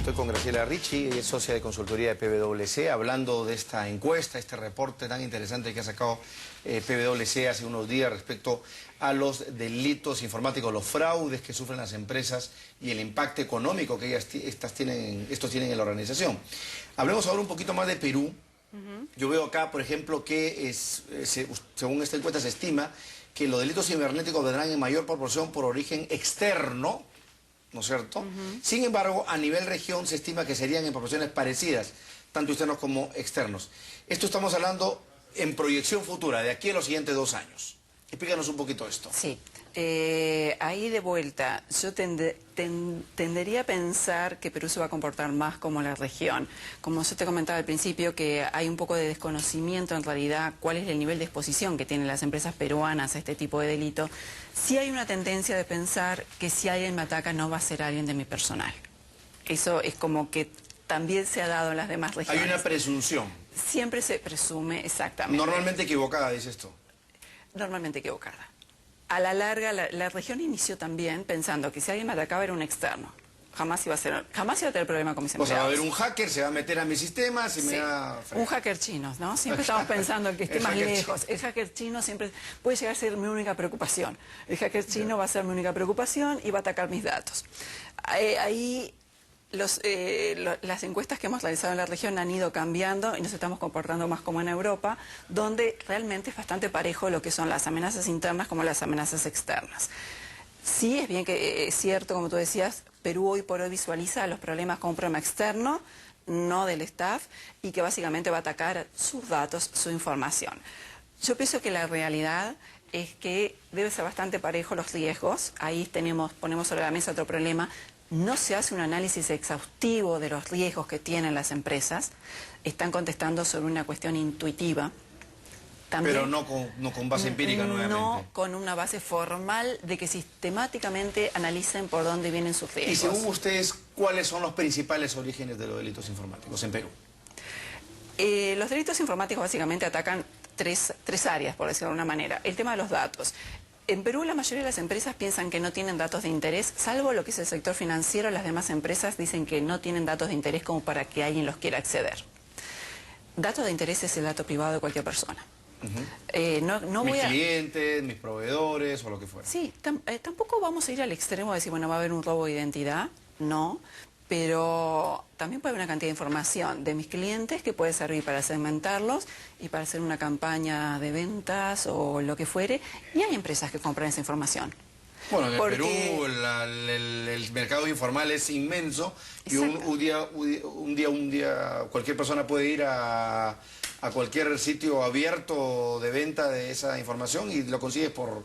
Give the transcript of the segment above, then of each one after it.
Estoy con Graciela Ricci, ella es socia de consultoría de PwC, hablando de esta encuesta, este reporte tan interesante que ha sacado PwC hace unos días respecto a los delitos informáticos, los fraudes que sufren las empresas y el impacto económico que estos tienen en la organización. Hablemos ahora un poquito más de Perú. Yo veo acá, por ejemplo, que según esta encuesta se estima que los delitos cibernéticos vendrán en mayor proporción por origen externo, ¿no es cierto? Sin embargo, a nivel región se estima que serían en proporciones parecidas, tanto externos como externos. Esto estamos hablando en proyección futura, de aquí a los siguientes 2 años. Explícanos un poquito esto. Sí, ahí de vuelta, yo tendería a pensar que Perú se va a comportar más como la región. Como yo te comentaba al principio, que hay un poco de desconocimiento en realidad cuál es el nivel de exposición que tienen las empresas peruanas a este tipo de delito. Sí hay una tendencia de pensar que si alguien me ataca no va a ser alguien de mi personal. Eso es como que también se ha dado en las demás regiones. Hay una presunción. Siempre se presume, exactamente. Normalmente equivocada, dice esto. Normalmente equivocada. A la larga, la región inició también pensando que si alguien me atacaba era un externo. Jamás iba a tener problema con mis empleados. O sea, va a haber un hacker, se va a meter a mis sistemas y me va a... Un hacker chino, ¿no? Siempre estamos pensando que esté más lejos. El hacker chino siempre puede llegar a ser mi única preocupación. El hacker chino va a ser mi única preocupación y va a atacar mis datos. Ahí... las encuestas que hemos realizado en la región han ido cambiando y nos estamos comportando más como en Europa, donde realmente es bastante parejo lo que son las amenazas internas como las amenazas externas. Sí, es bien que es cierto, como tú decías, Perú hoy por hoy visualiza los problemas con un problema externo, no del staff, y que básicamente va a atacar sus datos, su información. Yo pienso que la realidad es que debe ser bastante parejo los riesgos. Ahí ponemos sobre la mesa otro problema. No se hace un análisis exhaustivo de los riesgos que tienen las empresas. Están contestando sobre una cuestión intuitiva. También, pero no con base empírica nuevamente. No con una base formal de que sistemáticamente analicen por dónde vienen sus riesgos. Y según ustedes, ¿cuáles son los principales orígenes de los delitos informáticos en Perú? Los delitos informáticos básicamente atacan tres áreas, por decirlo de alguna manera. El tema de los datos. En Perú la mayoría de las empresas piensan que no tienen datos de interés, salvo lo que es el sector financiero. Las demás empresas dicen que no tienen datos de interés como para que alguien los quiera acceder. Datos de interés es el dato privado de cualquier persona. Mis clientes, mis proveedores o lo que fuera. Sí, tampoco vamos a ir al extremo de decir, bueno, va a haber un robo de identidad, no, pero también puede haber una cantidad de información de mis clientes que puede servir para segmentarlos y para hacer una campaña de ventas o lo que fuere, y hay empresas que compran esa información. Bueno, en Perú el mercado informal es inmenso y un día cualquier persona puede ir a cualquier sitio abierto de venta de esa información y lo consigues por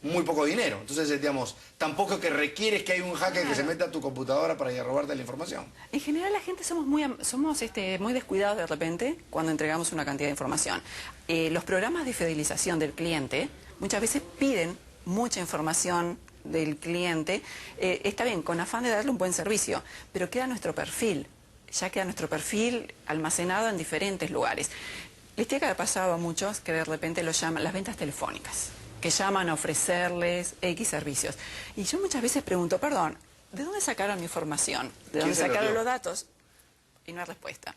muy poco dinero. Entonces, digamos, tampoco que requieres que haya un hacker que se meta a tu computadora para ir a robarte la información. En general la gente somos muy descuidados de repente cuando entregamos una cantidad de información. Los programas de fidelización del cliente muchas veces piden mucha información del cliente. Está bien, con afán de darle un buen servicio, pero queda nuestro perfil. Ya queda nuestro perfil almacenado en diferentes lugares. Les tiene que haber pasado a muchos que de repente lo llaman las ventas telefónicas, que llaman a ofrecerles X servicios. Y yo muchas veces pregunto, perdón, ¿de dónde sacaron mi información? ¿De dónde sacaron los datos? Y no hay respuesta.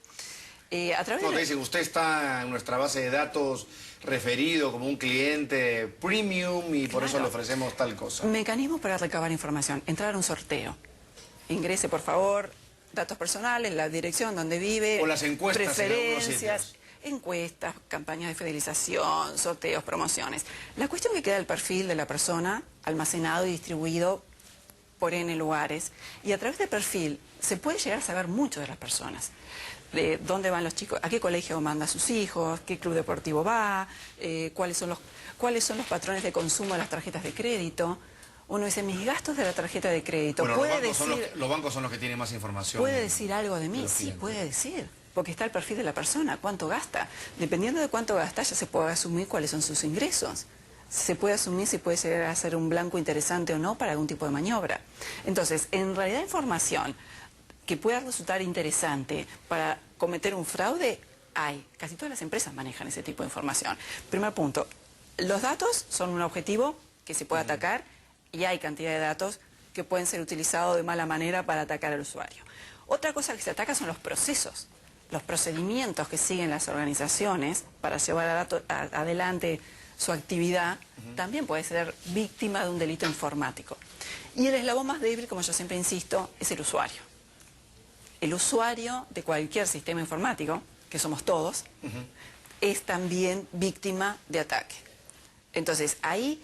Te dicen, usted está en nuestra base de datos referido como un cliente premium y por eso le ofrecemos tal cosa. Mecanismos para recabar información. Entrar a un sorteo. Ingrese, por favor, datos personales, la dirección donde vive, o las encuestas, preferencias, encuestas, campañas de fidelización, sorteos, promociones. La cuestión que queda el perfil de la persona almacenado y distribuido por N lugares, y a través del perfil se puede llegar a saber mucho de las personas. De dónde van los chicos, a qué colegio manda a sus hijos, qué club deportivo va, cuáles son los patrones de consumo de las tarjetas de crédito. Uno dice, mis gastos de la tarjeta de crédito. Bueno, los bancos son los que tienen más información. ¿Puede decir algo de mí? Sí, puede decir, porque está el perfil de la persona, cuánto gasta. Dependiendo de cuánto gasta, ya se puede asumir cuáles son sus ingresos. Se puede asumir si puede llegar a ser un blanco interesante o no para algún tipo de maniobra. Entonces, en realidad información que pueda resultar interesante para cometer un fraude, hay. Casi todas las empresas manejan ese tipo de información. Primer punto, los datos son un objetivo que se puede atacar y hay cantidad de datos que pueden ser utilizados de mala manera para atacar al usuario. Otra cosa que se ataca son los procesos, los procedimientos que siguen las organizaciones para llevar adelante su actividad. También puede ser víctima de un delito informático. Y el eslabón más débil, como yo siempre insisto, es el usuario. El usuario de cualquier sistema informático, que somos todos, es también víctima de ataque. Entonces, ahí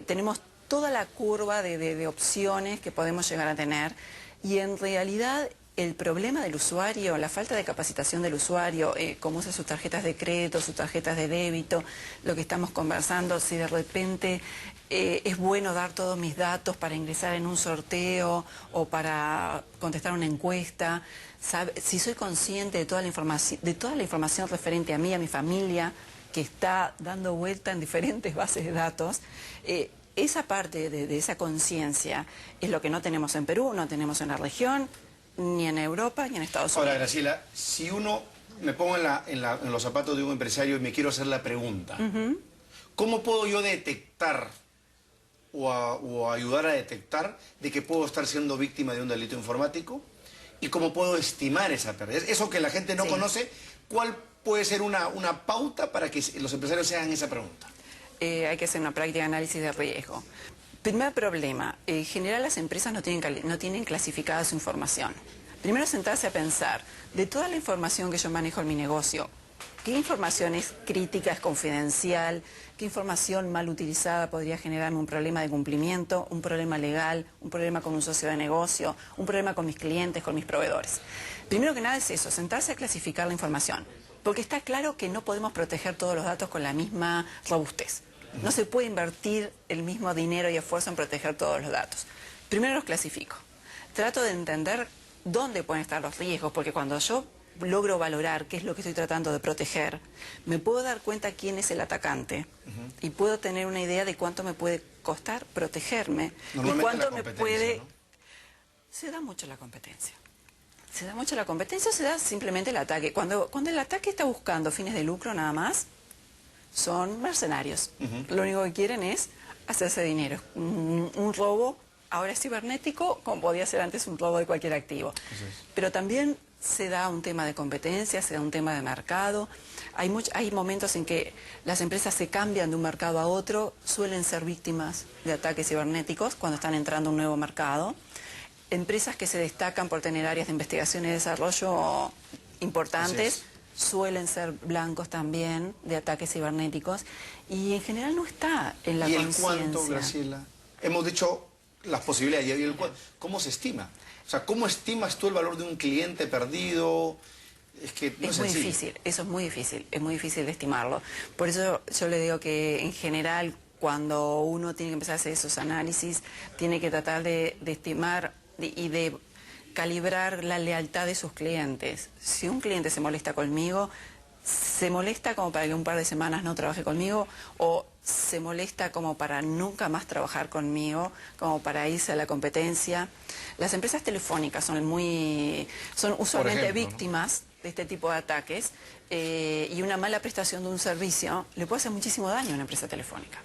tenemos toda la curva de opciones que podemos llegar a tener, y en realidad el problema del usuario, la falta de capacitación del usuario, cómo usa sus tarjetas de crédito, sus tarjetas de débito, lo que estamos conversando, si de repente es bueno dar todos mis datos para ingresar en un sorteo o para contestar una encuesta, si soy consciente de toda la información referente a mí, a mi familia, que está dando vuelta en diferentes bases de datos. Esa parte de esa conciencia es lo que no tenemos en Perú, no tenemos en la región, ni en Europa, ni en Estados Unidos. Ahora, Graciela, si uno, me pongo en los zapatos de un empresario y me quiero hacer la pregunta, ¿cómo puedo yo detectar o ayudar a detectar de que puedo estar siendo víctima de un delito informático? ¿Y cómo puedo estimar esa pérdida? Eso que la gente no conoce, ¿cuál puede ser una pauta para que los empresarios se hagan esa pregunta? Hay que hacer una práctica de análisis de riesgo. Primer problema, en general las empresas no tienen clasificada su información. Primero sentarse a pensar, de toda la información que yo manejo en mi negocio, ¿qué información es crítica, es confidencial? ¿Qué información mal utilizada podría generarme un problema de cumplimiento, un problema legal, un problema con un socio de negocio, un problema con mis clientes, con mis proveedores? Primero que nada es eso, sentarse a clasificar la información, porque está claro que no podemos proteger todos los datos con la misma robustez. No se puede invertir el mismo dinero y esfuerzo en proteger todos los datos. Primero los clasifico. Trato de entender dónde pueden estar los riesgos, porque cuando yo logro valorar qué es lo que estoy tratando de proteger, me puedo dar cuenta quién es el atacante y puedo tener una idea de cuánto me puede costar protegerme y cuánto me puede... ¿No? Se da mucho la competencia. Se da mucho la competencia o se da simplemente el ataque. Cuando el ataque está buscando fines de lucro nada más, son mercenarios. Lo único que quieren es hacerse dinero. Un robo ahora es cibernético, como podía ser antes un robo de cualquier activo. Pero también se da un tema de competencia, se da un tema de mercado. Hay momentos en que las empresas se cambian de un mercado a otro, suelen ser víctimas de ataques cibernéticos cuando están entrando a un nuevo mercado. Empresas que se destacan por tener áreas de investigación y desarrollo importantes suelen ser blancos también de ataques cibernéticos, y en general no está en la conciencia. ¿Y el cuánto, Graciela? Hemos dicho las posibilidades, ¿y el ¿cómo se estima? O sea, ¿cómo estimas tú el valor de un cliente perdido? Es que no es muy difícil, eso es muy difícil de estimarlo. Por eso yo le digo que en general cuando uno tiene que empezar a hacer esos análisis, tiene que tratar de estimar y de calibrar la lealtad de sus clientes. Si un cliente se molesta conmigo, se molesta como para que un par de semanas no trabaje conmigo, o se molesta como para nunca más trabajar conmigo, como para irse a la competencia. Las empresas telefónicas son usualmente víctimas de este tipo de ataques, y una mala prestación de un servicio le puede hacer muchísimo daño a una empresa telefónica.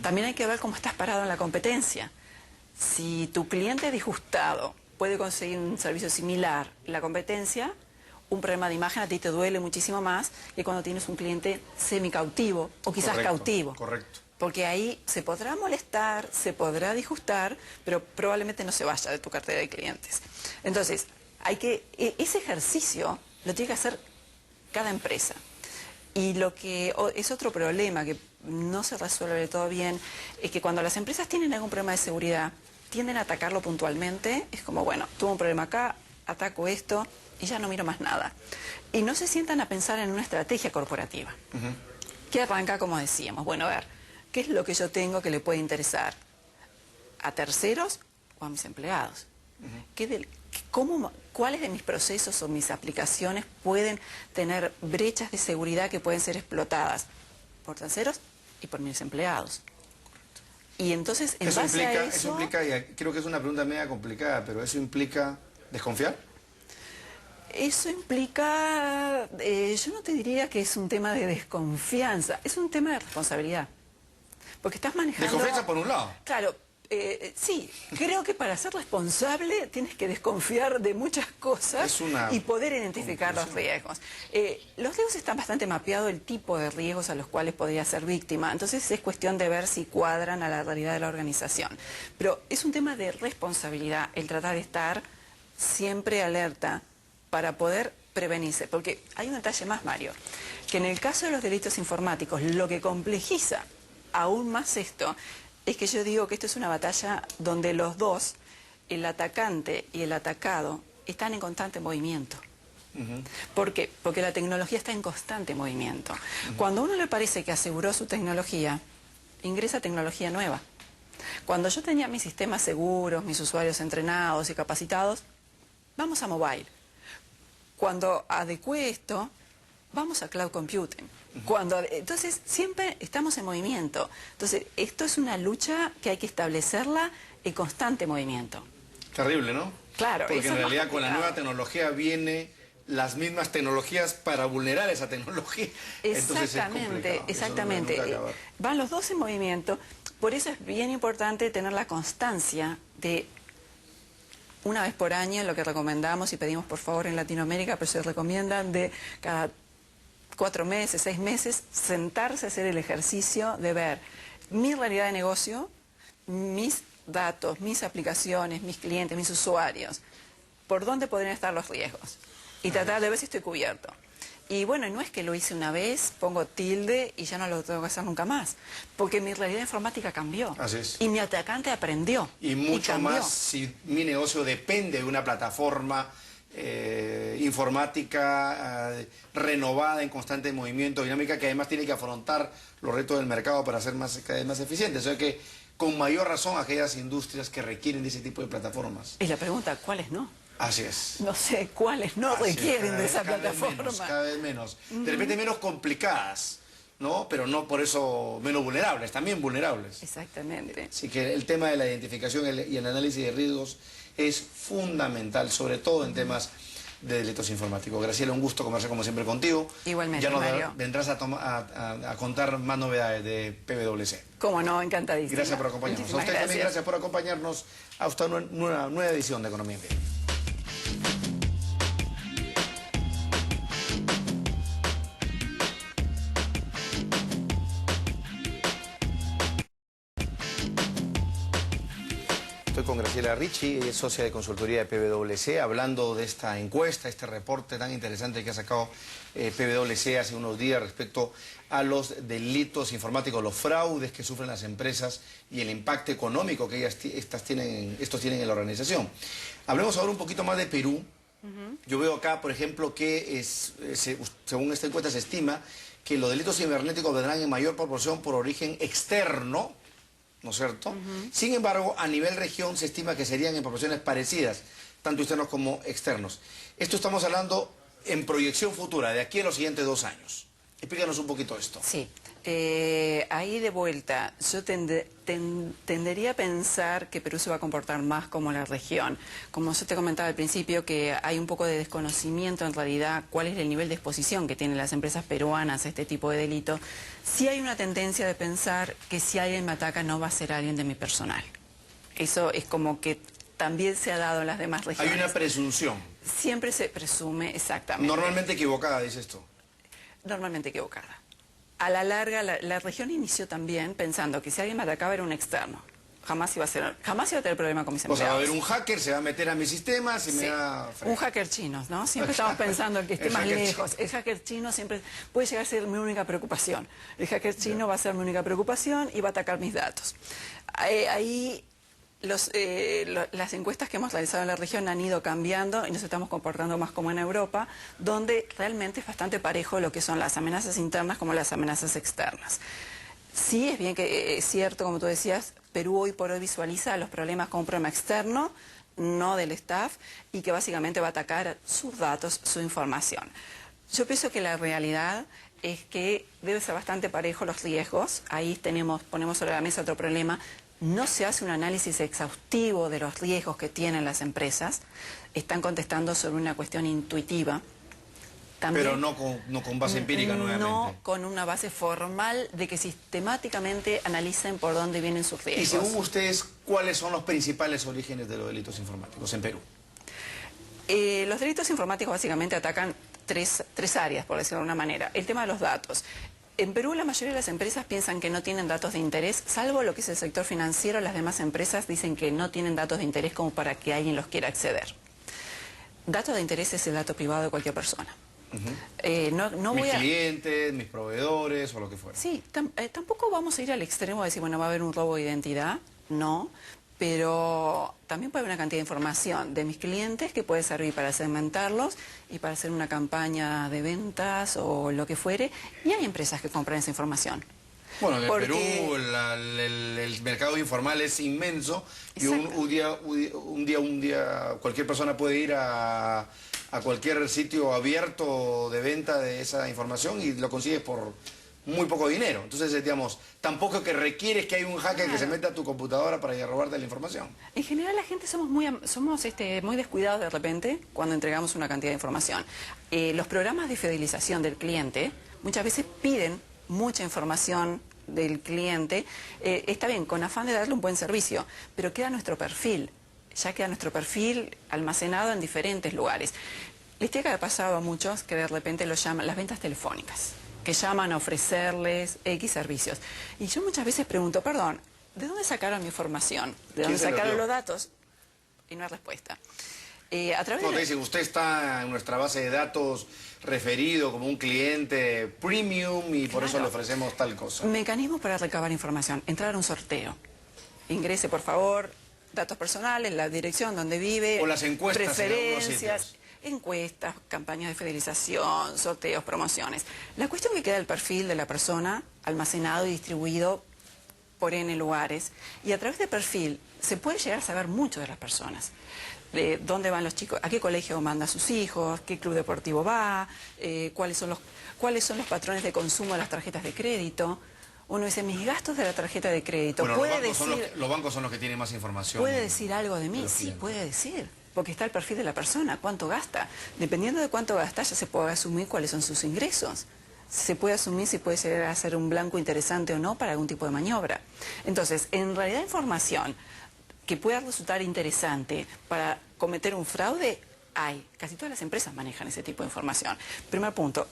También hay que ver cómo estás parado en la competencia. Si tu cliente disgustado puede conseguir un servicio similar en la competencia, un problema de imagen a ti te duele muchísimo más que cuando tienes un cliente semicautivo o quizás cautivo. Correcto. Porque ahí se podrá molestar, se podrá disgustar, pero probablemente no se vaya de tu cartera de clientes. Entonces, ese ejercicio lo tiene que hacer cada empresa. Y lo que es otro problema que no se resuelve todo bien, es que cuando las empresas tienen algún problema de seguridad, tienden a atacarlo puntualmente. Es como, bueno, tuve un problema acá, ataco esto y ya no miro más nada. Y no se sientan a pensar en una estrategia corporativa, que arranca, como decíamos, bueno, a ver, ¿qué es lo que yo tengo que le puede interesar a terceros o a mis empleados? ¿Cuáles de mis procesos o mis aplicaciones pueden tener brechas de seguridad que pueden ser explotadas por terceros y por mis empleados? Y entonces, en base a eso... Eso implica, y creo que es una pregunta media complicada, pero ¿eso implica desconfiar? Eso implica, yo no te diría que es un tema de desconfianza, es un tema de responsabilidad. Porque estás manejando... Desconfianza por un lado. Claro, Sí, creo que para ser responsable tienes que desconfiar de muchas cosas y poder identificar los riesgos. Los riesgos están bastante mapeados, el tipo de riesgos a los cuales podría ser víctima, entonces es cuestión de ver si cuadran a la realidad de la organización. Pero es un tema de responsabilidad el tratar de estar siempre alerta para poder prevenirse, porque hay un detalle más, Mario, que en el caso de los delitos informáticos, lo que complejiza aún más esto, es que yo digo que esto es una batalla donde los dos, el atacante y el atacado, están en constante movimiento. ¿Por qué? Porque la tecnología está en constante movimiento. Cuando a uno le parece que aseguró su tecnología, ingresa tecnología nueva. Cuando yo tenía mis sistemas seguros, mis usuarios entrenados y capacitados, vamos a mobile. Cuando adecué esto, vamos a cloud computing. Entonces, siempre estamos en movimiento. Entonces, esto es una lucha que hay que establecerla en constante movimiento. Terrible, ¿no? Claro. Porque en realidad con la nueva tecnología viene las mismas tecnologías para vulnerar esa tecnología. Exactamente, exactamente. Van los dos en movimiento. Por eso es bien importante tener la constancia de una vez por año, lo que recomendamos y pedimos por favor en Latinoamérica, pero se recomiendan de cada 4 meses, 6 meses, sentarse a hacer el ejercicio de ver mi realidad de negocio, mis datos, mis aplicaciones, mis clientes, mis usuarios, por dónde podrían estar los riesgos y tratar de ver si estoy cubierto. Y bueno, no es que lo hice una vez, pongo tilde y ya no lo tengo que hacer nunca más, porque mi realidad informática cambió. Así es. Y mi atacante aprendió. Y mucho más si mi negocio depende de una plataforma informática renovada, en constante movimiento, dinámica, que además tiene que afrontar los retos del mercado para ser cada vez más eficiente. O sea que con mayor razón aquellas industrias que requieren de ese tipo de plataformas. Y la pregunta, ¿cuáles no? Así es. No sé cuáles no requieren de esa plataforma. Cada vez menos. De repente menos complicadas, ¿no? Pero no por eso menos vulnerables, también vulnerables. Exactamente. Así que el tema de la identificación y el análisis de riesgos es fundamental, sobre todo en temas de delitos informáticos. Graciela, un gusto conversar como siempre contigo. Igualmente, ya nos Mario. vendrás a contar más novedades de PwC. Cómo no, encantadísimo. Gracias por acompañarnos. A usted también gracias por acompañarnos a esta nueva edición de Economía en Pie. Estoy con Graciela Ricci, ella es socia de consultoría de PwC, hablando de esta encuesta, este reporte tan interesante que ha sacado PwC hace unos días respecto a los delitos informáticos, los fraudes que sufren las empresas y el impacto económico que estos tienen en la organización. Hablemos ahora un poquito más de Perú. Yo veo acá, por ejemplo, que según esta encuesta se estima que los delitos cibernéticos vendrán en mayor proporción por origen externo, ¿no es cierto? Sin embargo, a nivel región se estima que serían en proporciones parecidas, tanto externos como externos. Esto estamos hablando en proyección futura, de aquí a los siguientes 2 años. Explícanos un poquito esto. Sí, ahí de vuelta, yo tendería a pensar que Perú se va a comportar más como la región. Como yo te comentaba al principio, que hay un poco de desconocimiento en realidad cuál es el nivel de exposición que tienen las empresas peruanas a este tipo de delitos. Sí hay una tendencia de pensar que si alguien me ataca no va a ser alguien de mi personal. Eso es como que también se ha dado en las demás regiones. Hay una presunción. Siempre se presume, exactamente. Normalmente equivocada, dice esto. Normalmente equivocada. A la larga, la región inició también pensando que si alguien me atacaba era un externo. Jamás iba a tener problema con mis empleados. O sea, va a haber un hacker, se va a meter a mis sistemas y me va a fregar. Un hacker chino, ¿no? Siempre estamos pensando en que esté más lejos. El hacker chino siempre puede llegar a ser mi única preocupación. El hacker chino va a ser mi única preocupación y va a atacar mis datos. Ahí las encuestas que hemos realizado en la región han ido cambiando y nos estamos comportando más como en Europa, donde realmente es bastante parejo lo que son las amenazas internas como las amenazas externas. Sí, es bien que es cierto, como tú decías, Perú hoy por hoy visualiza los problemas como un problema externo, no del staff, y que básicamente va a atacar sus datos, su información. Yo pienso que la realidad es que debe ser bastante parejo los riesgos. Ahí ponemos sobre la mesa otro problema. No se hace un análisis exhaustivo de los riesgos que tienen las empresas. Están contestando sobre una cuestión intuitiva. También, pero no con base empírica nuevamente. No con una base formal de que sistemáticamente analicen por dónde vienen sus riesgos. Y según ustedes, ¿cuáles son los principales orígenes de los delitos informáticos en Perú? Los delitos informáticos básicamente atacan tres áreas, por decirlo de alguna manera. El tema de los datos. En Perú la mayoría de las empresas piensan que no tienen datos de interés, salvo lo que es el sector financiero. Las demás empresas dicen que no tienen datos de interés como para que alguien los quiera acceder. Datos de interés es el dato privado de cualquier persona. Mis clientes, mis proveedores o lo que fuera. Sí, tampoco vamos a ir al extremo de decir, bueno, va a haber un robo de identidad, no, pero también puede haber una cantidad de información de mis clientes que puede servir para segmentarlos y para hacer una campaña de ventas o lo que fuere, y hay empresas que compran esa información. Bueno, en Perú el mercado informal es inmenso y un día cualquier persona puede ir a cualquier sitio abierto de venta de esa información y lo consigues por muy poco dinero. Entonces, digamos, tampoco que requieres que haya un hacker que se meta a tu computadora para ir a robarte la información. En general la gente somos muy descuidados de repente cuando entregamos una cantidad de información. Los programas de fidelización del cliente muchas veces piden mucha información del cliente. Está bien, con afán de darle un buen servicio, pero queda nuestro perfil. Ya queda nuestro perfil almacenado en diferentes lugares. Les tiene que haber pasado a muchos que de repente lo llaman las ventas telefónicas, que llaman a ofrecerles X servicios. Y yo muchas veces pregunto, perdón, ¿de dónde sacaron mi información? ¿De dónde sacaron los datos? Y no hay respuesta. No, te dicen, usted está en nuestra base de datos referido como un cliente premium y por eso le ofrecemos tal cosa. Mecanismos para recabar información. Entrar a un sorteo. Ingrese, por favor, datos personales, la dirección donde vive, o las encuestas, preferencias, encuestas, campañas de fidelización, sorteos, promociones. La cuestión que queda el perfil de la persona almacenado y distribuido por N lugares, y a través del perfil se puede llegar a saber mucho de las personas. De dónde van los chicos, a qué colegio manda a sus hijos, qué club deportivo va, cuáles son los patrones de consumo de las tarjetas de crédito. Uno dice, mis gastos de la tarjeta de crédito. Bueno, los bancos son los que tienen más información. ¿Puede decir algo de mí? Sí, puede decir, porque está el perfil de la persona, cuánto gasta. Dependiendo de cuánto gasta, ya se puede asumir cuáles son sus ingresos. Se puede asumir si puede llegar a ser un blanco interesante o no para algún tipo de maniobra. Entonces, en realidad información que pueda resultar interesante para cometer un fraude, hay. Casi todas las empresas manejan ese tipo de información. Primer punto,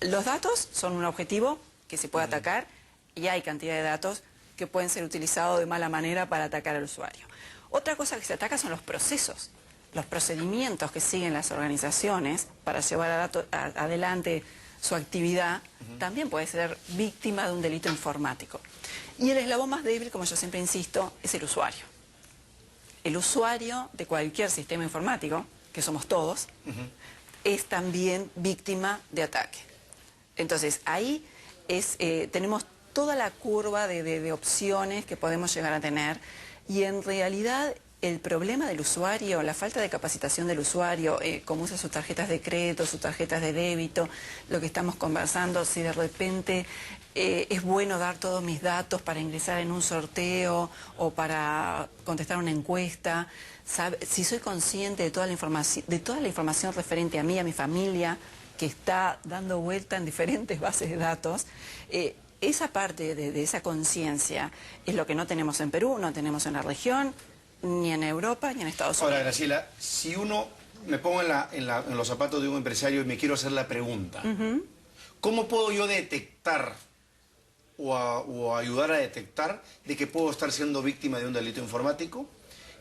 los datos son un objetivo que se puede atacar y hay cantidad de datos que pueden ser utilizados de mala manera para atacar al usuario. Otra cosa que se ataca son los procesos, los procedimientos que siguen las organizaciones para llevar adelante su actividad, también puede ser víctima de un delito informático. Y el eslabón más débil, como yo siempre insisto, es el usuario. El usuario de cualquier sistema informático, que somos todos, es también víctima de ataque. Entonces, ahí tenemos toda la curva de opciones que podemos llegar a tener, y en realidad el problema del usuario, la falta de capacitación del usuario, cómo usa sus tarjetas de crédito, sus tarjetas de débito, lo que estamos conversando, si de repente es bueno dar todos mis datos para ingresar en un sorteo o para contestar una encuesta, si soy consciente de toda la información referente a mí, a mi familia, que está dando vuelta en diferentes bases de datos. Esa parte de esa conciencia es lo que no tenemos en Perú, no tenemos en la región, ni en Europa, ni en Estados Unidos. Ahora, Graciela, si uno me pongo en los zapatos de un empresario y me quiero hacer la pregunta, ¿cómo puedo yo detectar o ayudar a detectar de que puedo estar siendo víctima de un delito informático?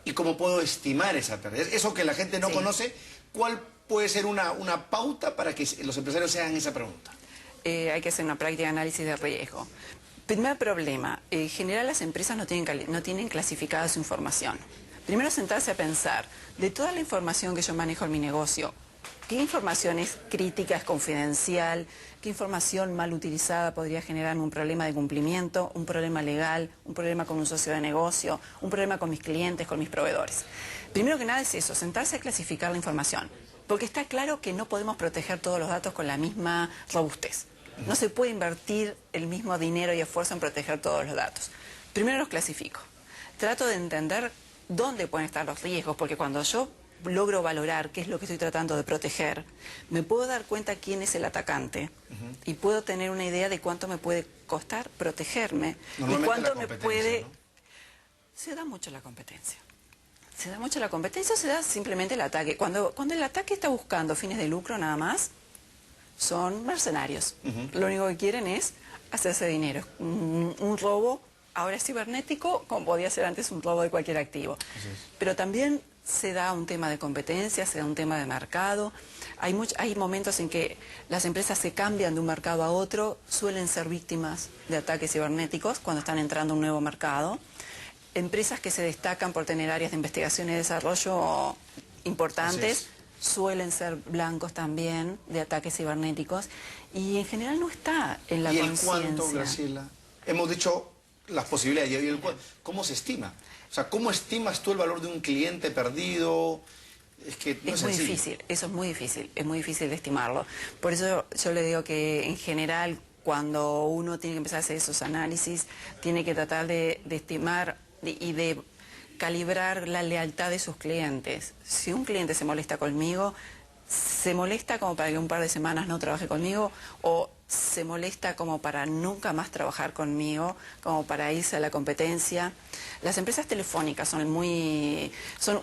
¿Y cómo puedo estimar esa pérdida? Eso que la gente no conoce, ¿cuál puede ser una pauta para que los empresarios se hagan esa pregunta? Hay que hacer una práctica de análisis de riesgo. Primer problema, en general las empresas no tienen clasificada su información. Primero sentarse a pensar, de toda la información que yo manejo en mi negocio, ¿qué información es crítica, es confidencial? ¿Qué información mal utilizada podría generarme un problema de cumplimiento, un problema legal, un problema con un socio de negocio, un problema con mis clientes, con mis proveedores? Primero que nada es eso, sentarse a clasificar la información, porque está claro que no podemos proteger todos los datos con la misma robustez. No se puede invertir el mismo dinero y esfuerzo en proteger todos los datos. Primero los clasifico. Trato de entender dónde pueden estar los riesgos, porque cuando yo logro valorar qué es lo que estoy tratando de proteger, me puedo dar cuenta quién es el atacante y puedo tener una idea de cuánto me puede costar protegerme y cuánto me puede... ¿no? Se da mucho la competencia. Se da mucho la competencia o se da simplemente el ataque. Cuando el ataque está buscando fines de lucro nada más, son mercenarios. Lo único que quieren es hacerse dinero. Un robo ahora es cibernético, como podía ser antes un robo de cualquier activo. Pero también se da un tema de competencia, se da un tema de mercado. Hay momentos en que las empresas se cambian de un mercado a otro, suelen ser víctimas de ataques cibernéticos cuando están entrando a un nuevo mercado. Empresas que se destacan por tener áreas de investigación y desarrollo importantes suelen ser blancos también de ataques cibernéticos y en general no está en la conciencia. ¿Y el cuánto, Graciela? Hemos dicho las posibilidades. ¿Y el ¿cómo se estima? O sea, ¿cómo estimas tú el valor de un cliente perdido? Es que no es muy difícil, eso es muy difícil de estimarlo. Por eso yo le digo que en general cuando uno tiene que empezar a hacer esos análisis, tiene que tratar de estimar y de calibrar la lealtad de sus clientes. Si un cliente se molesta conmigo, se molesta como para que un par de semanas no trabaje conmigo o se molesta como para nunca más trabajar conmigo, como para irse a la competencia. Las empresas telefónicas son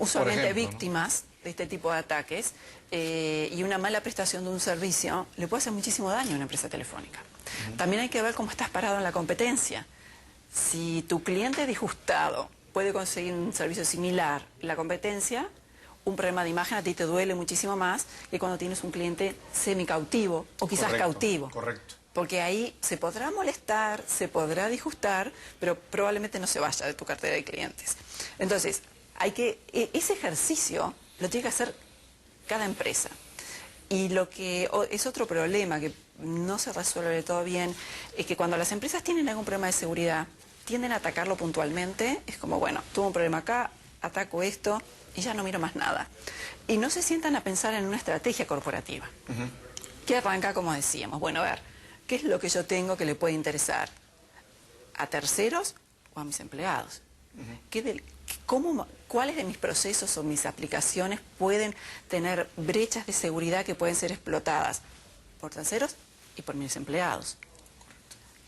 usualmente víctimas de este tipo de ataques y una mala prestación de un servicio le puede hacer muchísimo daño a una empresa telefónica. También hay que ver cómo estás parado en la competencia. Si tu cliente disgustado puede conseguir un servicio similar en la competencia, un problema de imagen a ti te duele muchísimo más que cuando tienes un cliente semi-cautivo o quizás cautivo. Correcto. Porque ahí se podrá molestar, se podrá disgustar, pero probablemente no se vaya de tu cartera de clientes. Entonces, ese ejercicio lo tiene que hacer cada empresa. Y lo que es otro problema que no se resuelve todo bien, es que cuando las empresas tienen algún problema de seguridad, tienden a atacarlo puntualmente. Es como, bueno, tuve un problema acá, ataco esto y ya no miro más nada. Y no se sientan a pensar en una estrategia corporativa, que arranca, como decíamos, bueno, a ver, ¿qué es lo que yo tengo que le puede interesar a terceros o a mis empleados? ¿Cuáles de mis procesos o mis aplicaciones pueden tener brechas de seguridad que pueden ser explotadas por terceros y por mis empleados?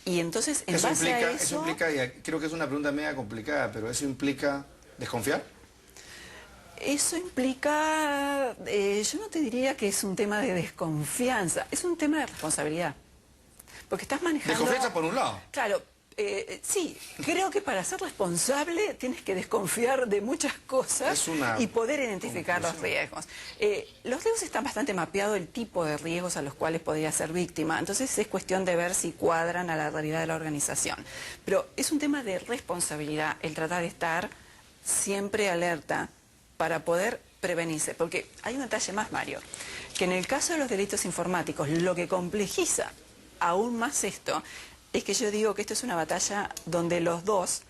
Y entonces, en base a eso... Eso implica, y creo que es una pregunta media complicada, pero ¿eso implica desconfiar? Eso implica, yo no te diría que es un tema de desconfianza, es un tema de responsabilidad. Porque estás manejando... Desconfianza por un lado. Claro, sí, creo que para ser responsable tienes que desconfiar de muchas cosas y poder identificar los riesgos. Los riesgos están bastante mapeados, el tipo de riesgos a los cuales podría ser víctima, entonces es cuestión de ver si cuadran a la realidad de la organización. Pero es un tema de responsabilidad el tratar de estar siempre alerta para poder prevenirse, porque hay un detalle más, Mario, que en el caso de los delitos informáticos, lo que complejiza aún más esto es que yo digo que esto es una batalla donde los dos,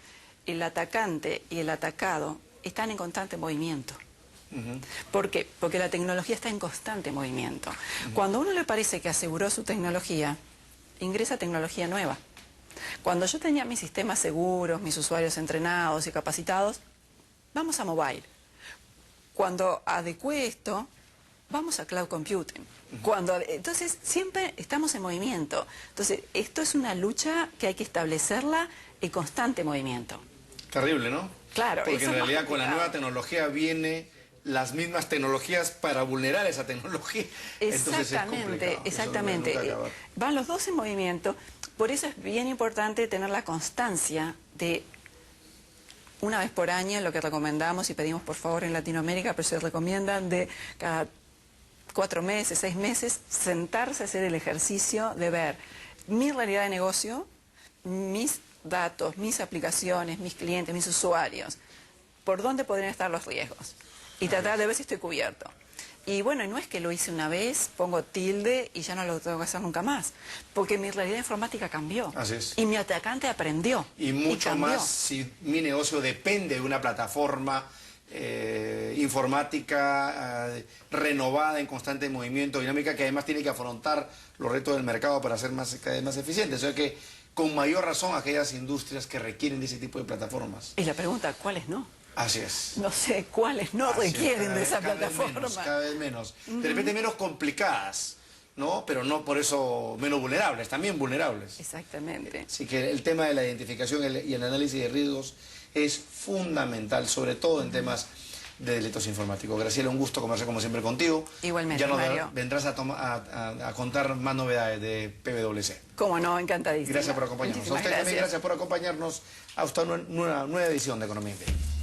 el atacante y el atacado, están en constante movimiento. ¿Por qué? Porque la tecnología está en constante movimiento. Cuando a uno le parece que aseguró su tecnología, ingresa tecnología nueva. Cuando yo tenía mis sistemas seguros, mis usuarios entrenados y capacitados, vamos a mobile. Cuando adecué esto, vamos a cloud computing. Entonces, siempre estamos en movimiento. Entonces, esto es una lucha que hay que establecerla en constante movimiento. Terrible, ¿no? Claro. Porque en realidad con la nueva tecnología viene las mismas tecnologías para vulnerar esa tecnología. Exactamente, exactamente. Van los dos en movimiento. Por eso es bien importante tener la constancia de... Una vez por año, lo que recomendamos y pedimos por favor en Latinoamérica, pero se recomiendan de cada 4 meses, 6 meses, sentarse a hacer el ejercicio de ver mi realidad de negocio, mis datos, mis aplicaciones, mis clientes, mis usuarios, por dónde podrían estar los riesgos y tratar de ver si estoy cubierto. Y bueno, no es que lo hice una vez, pongo tilde y ya no lo tengo que hacer nunca más. Porque mi realidad informática cambió. Así es. Y mi atacante aprendió. Y mucho más si mi negocio depende de una plataforma informática renovada, en constante movimiento, dinámica, que además tiene que afrontar los retos del mercado para ser cada vez más eficiente. O sea que, con mayor razón, aquellas industrias que requieren de ese tipo de plataformas. Y la pregunta, ¿cuáles no? Así es. No sé cuáles no requieren de esa plataforma. Cada vez menos. De repente menos complicadas, ¿no? Pero no por eso menos vulnerables, también vulnerables. Exactamente. Así que el tema de la identificación y el análisis de riesgos es fundamental, sobre todo en temas de delitos informáticos. Graciela, un gusto conversar como siempre contigo. Igualmente, ya nos Mario. vendrás a contar más novedades de PwC. Cómo no, encantadísimo. Gracias por acompañarnos. A usted también gracias por acompañarnos a una nueva edición de Economía en Pie.